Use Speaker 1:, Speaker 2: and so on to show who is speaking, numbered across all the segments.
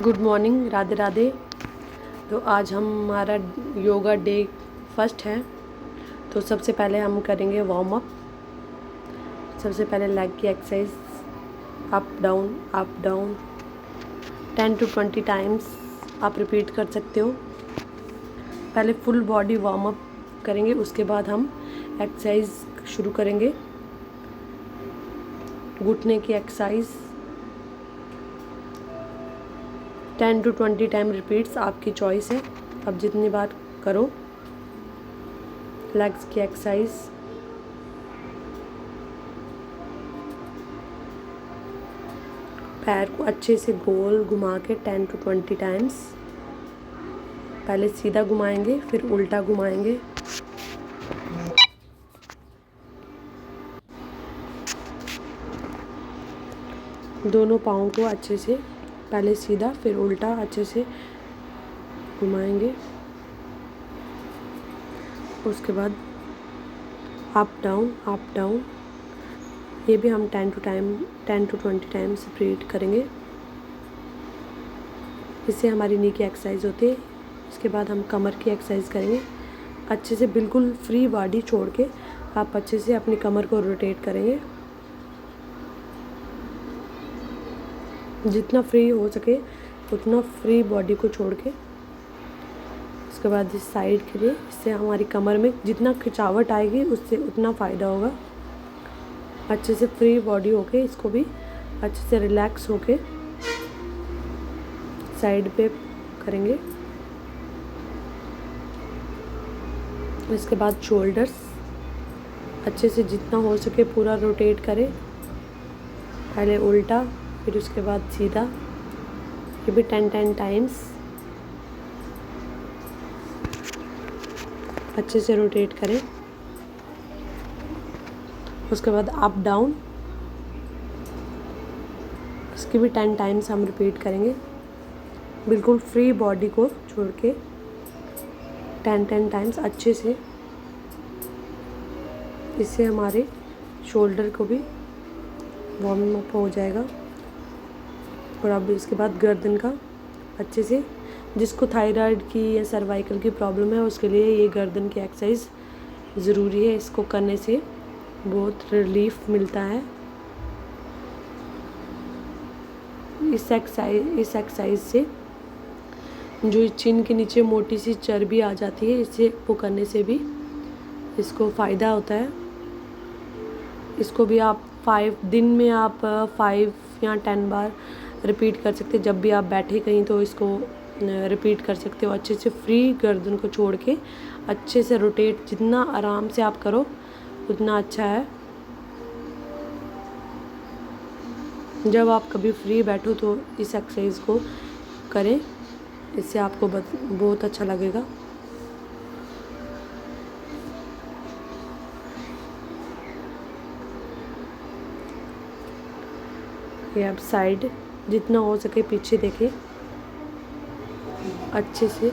Speaker 1: Good morning, Radhe Radhe. तो आज हमारा योगा डे फर्स्ट है। तो सबसे पहले हम करेंगे वार्म अप। सबसे पहले लेग की exercise, up down 10 to 20 times आप रिपीट कर सकते हो। पहले फुल बॉडी वार्म अप करेंगे, उसके बाद हम एक्सरसाइज शुरू करेंगे। घुटने की एक्सरसाइज 10 to 20 टाइम रिपीट्स आपकी चॉइस है, आप जितनी बार करो। लेग्स की एक्सरसाइज पैर को अच्छे से गोल घुमा के 10 to 20 टाइम्स। पहले सीधा घुमाएंगे, फिर उल्टा घुमाएंगे। दोनों पाँव को अच्छे से पहले सीधा फिर उल्टा अच्छे से घुमाएंगे। उसके बाद अप डाउन। ये भी हम 10 to 20 टाइम्स रिपीट करेंगे। इससे हमारी नी की एक्सरसाइज होती है। इसके बाद हम कमर की एक्सरसाइज करेंगे। अच्छे से बिल्कुल फ्री बॉडी छोड़ के आप अच्छे से अपनी कमर को रोटेट करेंगे, जितना फ्री हो सके उतना फ्री बॉडी को छोड़ के। उसके बाद इस साइड के लिए, इससे हमारी कमर में जितना खिंचावट आएगी उससे उतना फ़ायदा होगा। अच्छे से फ्री बॉडी होके इसको भी अच्छे से रिलैक्स होके साइड पे करेंगे। इसके बाद शोल्डर्स अच्छे से जितना हो सके पूरा रोटेट करें। पहले उल्टा, फिर उसके बाद सीधा। ये भी 10 टाइम्स अच्छे से रोटेट करें। उसके बाद अप डाउन, इसकी भी 10 टाइम्स हम रिपीट करेंगे, बिल्कुल फ्री बॉडी को छोड़ के 10 टाइम्स अच्छे से। इससे हमारे शोल्डर को भी वार्म अप हो जाएगा। और अब इसके बाद गर्दन का अच्छे से, जिसको थायराइड की या सर्वाइकल की प्रॉब्लम है उसके लिए ये गर्दन की एक्सरसाइज ज़रूरी है। इसको करने से बहुत रिलीफ मिलता है। इस एक्सरसाइज से जो चिन के नीचे मोटी सी चर्बी आ जाती है, इससे वो करने से भी इसको फ़ायदा होता है। इसको भी आप 5 दिन में आप 5 या 10 बार रिपीट कर सकते हैं। जब भी आप बैठे कहीं तो इसको रिपीट कर सकते हो। अच्छे से फ्री गर्दन को छोड़ के अच्छे से रोटेट, जितना आराम से आप करो उतना अच्छा है। जब आप कभी फ्री बैठो तो इस एक्सरसाइज को करें, इससे आपको बहुत अच्छा लगेगा। ये अब साइड जितना हो सके पीछे देखें अच्छे से।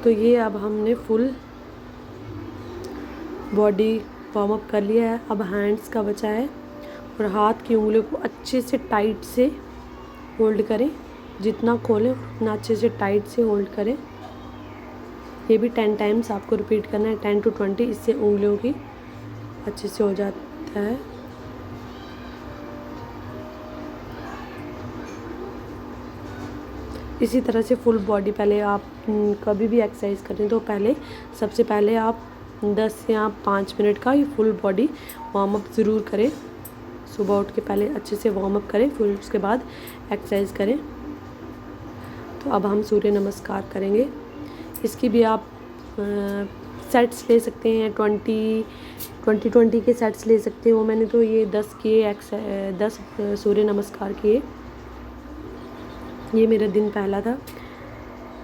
Speaker 1: तो ये अब हमने फुल बॉडी वार्म अप कर लिया है। अब हैंड्स का बचा है, और हाथ की उंगलियों को अच्छे से टाइट से होल्ड करें। जितना खोलें उतना अच्छे से टाइट से होल्ड करें। ये भी 10 टाइम्स आपको रिपीट करना है, 10 to 20। इससे उंगलियों की अच्छे से हो जाता है। इसी तरह से फुल बॉडी, पहले आप कभी भी एक्सरसाइज करें तो सबसे पहले आप 10 या 5 मिनट का ये फुल बॉडी वार्म अप ज़रूर करें। सुबह उठ के पहले अच्छे से वार्म अप करें, फिर उसके बाद एक्सरसाइज करें। तो अब हम सूर्य नमस्कार करेंगे। इसकी भी आप सेट्स ले सकते हैं, 20 के सेट्स ले सकते हो। मैंने तो ये 10 सूर्य नमस्कार किए। ये मेरा दिन पहला था।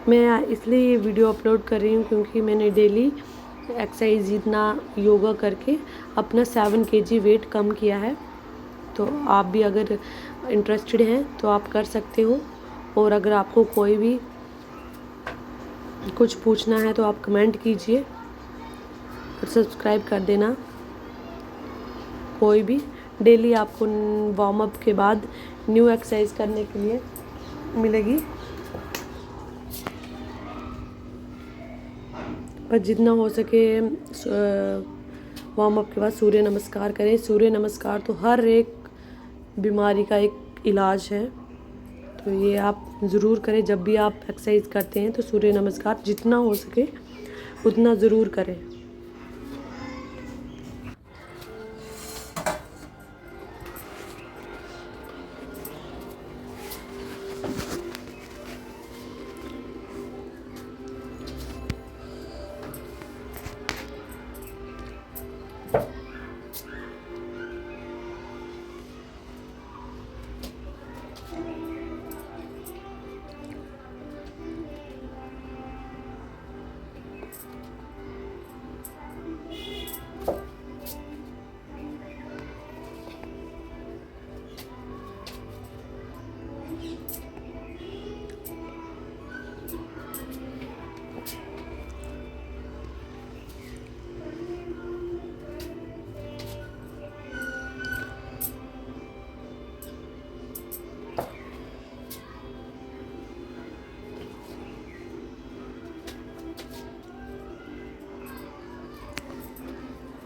Speaker 1: मैं इसलिए ये वीडियो अपलोड कर रही हूँ क्योंकि मैंने डेली एक्सरसाइज जितना योगा करके अपना 7 kg वेट कम किया है। तो आप भी अगर इंटरेस्टेड हैं तो आप कर सकते हो। और अगर आपको कोई भी कुछ पूछना है तो आप कमेंट कीजिए। और सब्सक्राइब कर देना। कोई भी डेली आपको वार्म अप के बाद न्यू एक्सरसाइज करने के लिए मिलेगी। पर जितना हो सके वार्म अप के बाद सूर्य नमस्कार करें। सूर्य नमस्कार तो हर एक बीमारी का एक इलाज है, तो ये आप ज़रूर करें। जब भी आप एक्सरसाइज करते हैं तो सूर्य नमस्कार जितना हो सके उतना ज़रूर करें।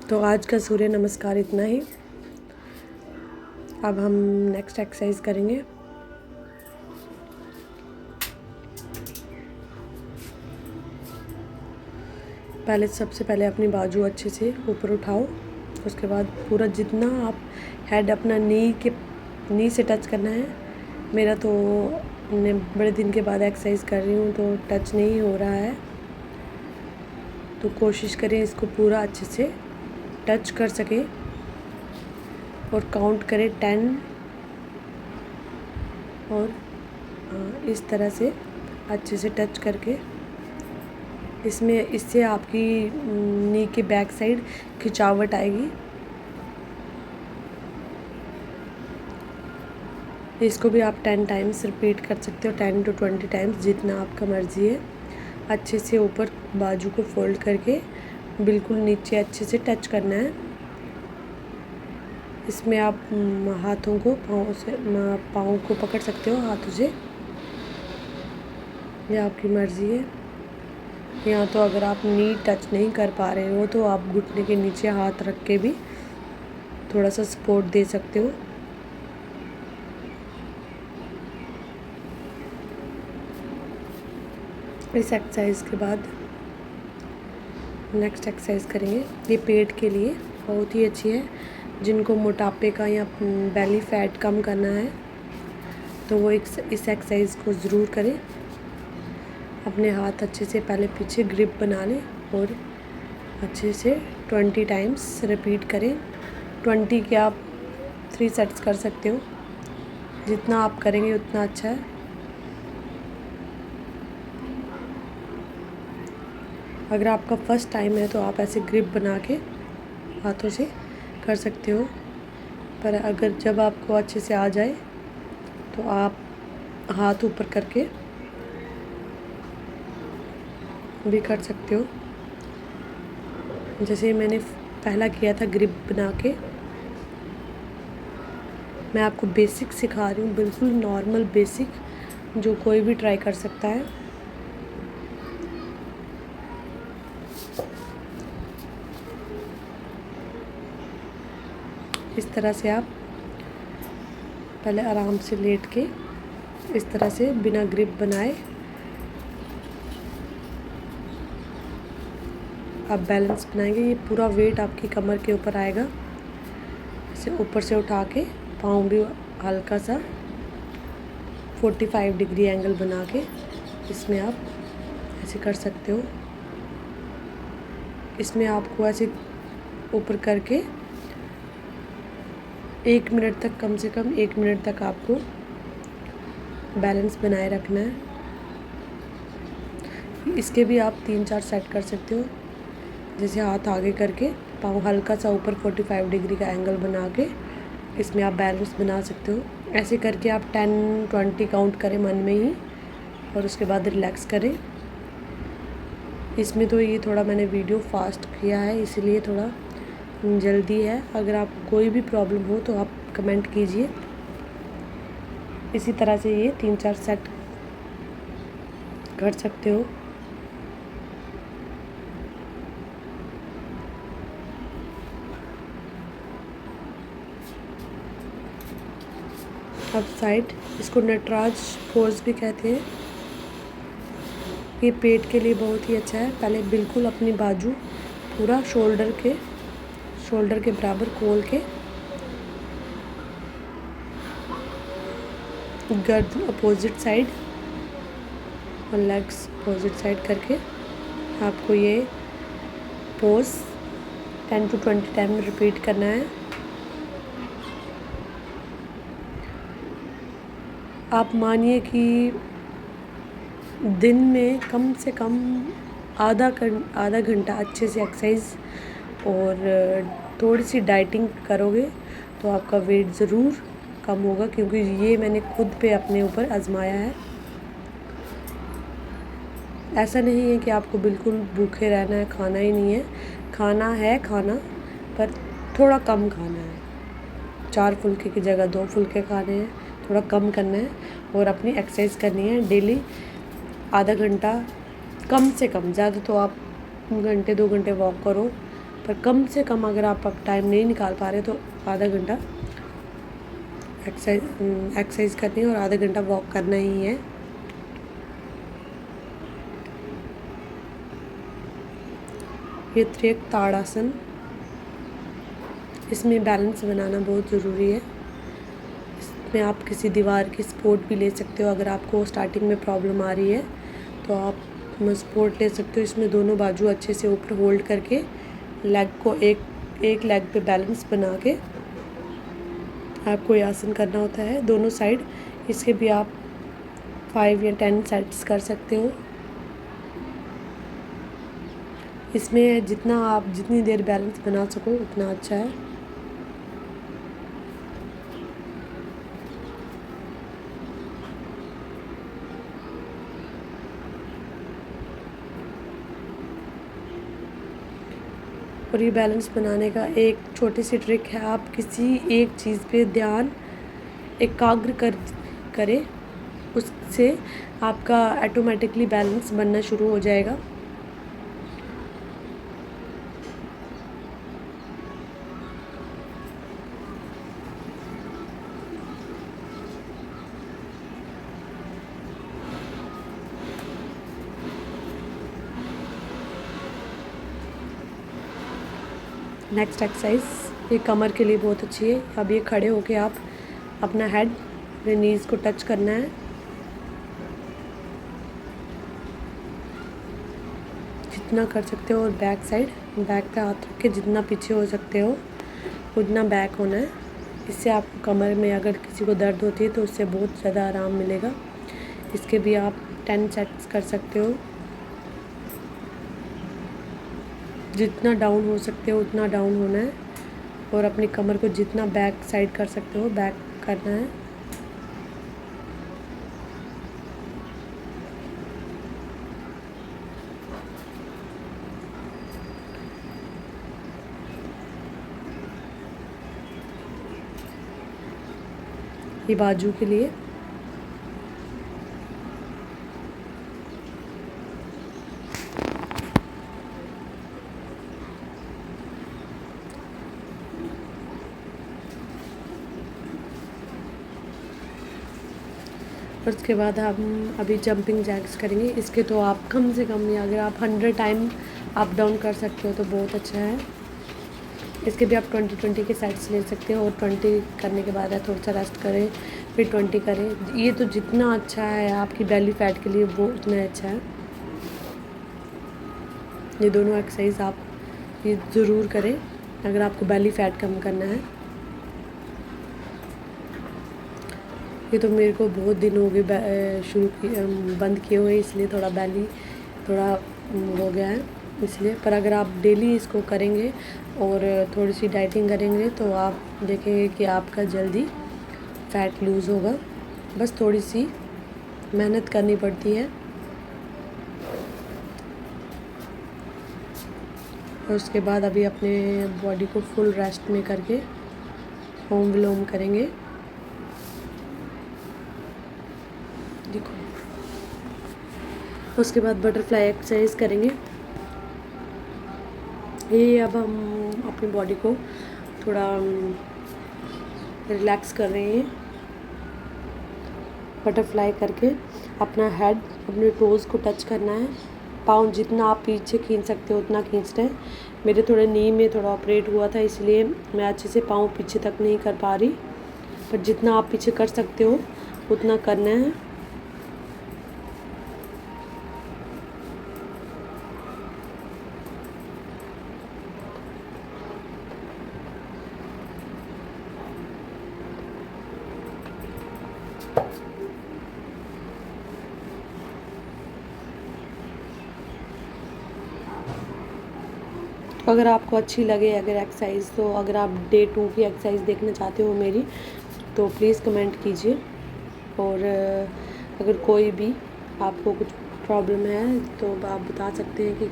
Speaker 1: तो आज का सूर्य नमस्कार इतना ही। अब हम नेक्स्ट एक्सरसाइज करेंगे। सबसे पहले अपनी बाजू अच्छे से ऊपर उठाओ। उसके बाद पूरा जितना आप हेड अपना नी से टच करना है। मेरा तो बड़े दिन के बाद एक्सरसाइज कर रही हूँ तो टच नहीं हो रहा है, तो कोशिश करें इसको पूरा अच्छे से टच कर सके और काउंट करें 10 और इस तरह से अच्छे से टच करके इससे आपकी नी की बैक साइड खिंचावट आएगी। इसको भी आप 10 टाइम्स रिपीट कर सकते हो, 10 to 20 टाइम्स जितना आपका मर्ज़ी है। अच्छे से ऊपर बाजू को फोल्ड करके बिल्कुल नीचे अच्छे से टच करना है। इसमें आप हाथों को पाँव को पकड़ सकते हो हाथों से, यह आपकी मर्ज़ी है। या तो अगर आप नी टच नहीं कर पा रहे हो तो आप घुटने के नीचे हाथ रख के भी थोड़ा सा सपोर्ट दे सकते हो। इस एक्सरसाइज के बाद नेक्स्ट एक्सरसाइज करेंगे। ये पेट के लिए बहुत ही अच्छी है। जिनको मोटापे का या बेली फैट कम करना है तो वो इस एक्सरसाइज को ज़रूर करें। अपने हाथ अच्छे से पहले पीछे ग्रिप बना लें और अच्छे से 20 टाइम्स रिपीट करें। 20 के आप 3 सेट्स कर सकते हो, जितना आप करेंगे उतना अच्छा है। अगर आपका फर्स्ट टाइम है तो आप ऐसे ग्रिप बना के हाथों से कर सकते हो, पर अगर जब आपको अच्छे से आ जाए तो आप हाथ ऊपर करके भी कर सकते हो। जैसे मैंने पहला किया था ग्रिप बना के। मैं आपको बेसिक सिखा रही हूँ, बिल्कुल नॉर्मल बेसिक, जो कोई भी ट्राई कर सकता है। इस तरह से आप पहले आराम से लेट के इस तरह से बिना ग्रिप बनाए आप बैलेंस बनाएंगे। ये पूरा वेट आपकी कमर के ऊपर आएगा। इसे ऊपर से उठा के पाँव भी हल्का सा 45 डिग्री एंगल बना के इसमें आप ऐसे कर सकते हो। इसमें आपको ऐसे ऊपर करके 1 मिनट तक, कम से कम 1 मिनट तक आपको बैलेंस बनाए रखना है। इसके भी आप 3-4 सेट कर सकते हो। जैसे हाथ आगे करके पाँव हल्का सा ऊपर 45 डिग्री का एंगल बना के इसमें आप बैलेंस बना सकते हो। ऐसे करके आप 10-20 काउंट करें मन में ही और उसके बाद रिलैक्स करें। इसमें तो ये थोड़ा मैंने वीडियो फास्ट किया है, इसलिए थोड़ा जल्दी है। अगर आपको कोई भी प्रॉब्लम हो तो आप कमेंट कीजिए। इसी तरह से ये 3-4 सेट कर सकते हो। अब साइड, इसको नटराज पोज भी कहते हैं। ये पेट के लिए बहुत ही अच्छा है। पहले बिल्कुल अपनी बाजू पूरा शोल्डर के बराबर खोल के गर्दन अपोजिट साइड और लेग्स अपोजिट साइड करके आपको ये पोज 10 to 20 टाइम रिपीट करना है। आप मानिए कि दिन में कम से कम आधा घंटा अच्छे से एक्सरसाइज और थोड़ी सी डाइटिंग करोगे तो आपका वेट ज़रूर कम होगा, क्योंकि ये मैंने खुद पे अपने ऊपर आजमाया है। ऐसा नहीं है कि आपको बिल्कुल भूखे रहना है, खाना ही नहीं है, खाना पर थोड़ा कम खाना है। 4 फुल्के की जगह 2 फुल्के खाने हैं, थोड़ा कम करना है और अपनी एक्सरसाइज करनी है डेली आधा घंटा कम से कम। ज़्यादा तो आप घंटे 2 घंटे वॉक करो, पर कम से कम अगर आप अब टाइम नहीं निकाल पा रहे तो आधा घंटा एक्सरसाइज करनी है और आधा घंटा वॉक करना ही है। ये त्रिक ताड़ासन, इसमें बैलेंस बनाना बहुत ज़रूरी है। इसमें आप किसी दीवार की सपोर्ट भी ले सकते हो। अगर आपको स्टार्टिंग में प्रॉब्लम आ रही है तो आप सपोर्ट ले सकते हो। इसमें दोनों बाजू अच्छे से ऊपर होल्ड करके लेग को एक लेग पे बैलेंस बना के आपको ये आसन करना होता है दोनों साइड। इसके भी आप 5 या 10 सेट्स कर सकते हो। इसमें जितनी देर बैलेंस बना सको उतना अच्छा है। और ये बैलेंस बनाने का एक छोटी सी ट्रिक है, आप किसी एक चीज़ पे ध्यान एकाग्र करें, उससे आपका ऑटोमेटिकली बैलेंस बनना शुरू हो जाएगा। नेक्स्ट एक्सरसाइज ये कमर के लिए बहुत अच्छी है। अब ये खड़े होके आप अपना हेड अपने नीज़ को टच करना है। जितना कर सकते हो, और बैक पे हाथ रख के जितना पीछे हो सकते हो उतना बैक होना है। इससे आपको कमर में अगर किसी को दर्द होती है तो उससे बहुत ज़्यादा आराम मिलेगा। इसके भी आप 10 सेट्स कर सकते हो। जितना डाउन हो सकते हो उतना डाउन होना है और अपनी कमर को जितना बैक साइड कर सकते हो बैक करना है। ये बाजू के लिए। और उसके बाद हम अभी जंपिंग जैक्स करेंगे। इसके तो आप कम से कम, या अगर आप 100 टाइम अप डाउन कर सकते हो तो बहुत अच्छा है। इसके भी आप 20-20 के सेट्स ले सकते हो और 20 करने के बाद थोड़ा सा रेस्ट करें, फिर 20 करें। ये तो जितना अच्छा है आपकी बेली फैट के लिए वो उतना अच्छा है। ये दोनों एक्सरसाइज आप ये ज़रूर करें अगर आपको बेली फैट कम करना है। ये तो मेरे को बहुत दिन हो गए बंद किए हुए, इसलिए थोड़ा बेली थोड़ा हो गया है इसलिए। पर अगर आप डेली इसको करेंगे और थोड़ी सी डाइटिंग करेंगे तो आप देखेंगे कि आपका जल्दी फ़ैट लूज़ होगा। बस थोड़ी सी मेहनत करनी पड़ती है। और उसके बाद अभी अपने बॉडी को फुल रेस्ट में करके ओम विलोम करेंगे। देखो, उसके बाद बटरफ्लाई एक्सरसाइज करेंगे। ये अब हम अपनी बॉडी को थोड़ा रिलैक्स कर रहे हैं। बटरफ्लाई करके अपना हेड अपने टोज़ को टच करना है। पाँव जितना आप पीछे खींच सकते हो उतना खींचना है। मेरे थोड़े नी में थोड़ा ऑपरेट हुआ था, इसलिए मैं अच्छे से पाँव पीछे तक नहीं कर पा रही, पर जितना आप पीछे कर सकते हो उतना करना है। अगर आपको अच्छी लगे अगर एक्सरसाइज, तो अगर आप डे 2 की एक्सरसाइज देखना चाहते हो मेरी, तो प्लीज़ कमेंट कीजिए। और अगर कोई भी आपको कुछ प्रॉब्लम है तो आप बता सकते हैं कि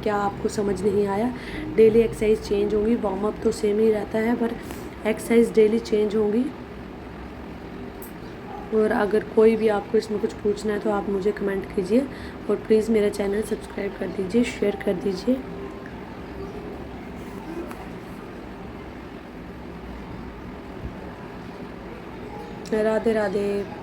Speaker 1: क्या आपको समझ नहीं आया। डेली एक्सरसाइज चेंज होंगी, वार्म अप तो सेम ही रहता है, पर एक्सरसाइज डेली चेंज होंगी। और अगर कोई भी आपको इसमें कुछ पूछना है तो आप मुझे कमेंट कीजिए, और प्लीज़ मेरा चैनल सब्सक्राइब कर दीजिए, शेयर कर दीजिए। राधे राधे।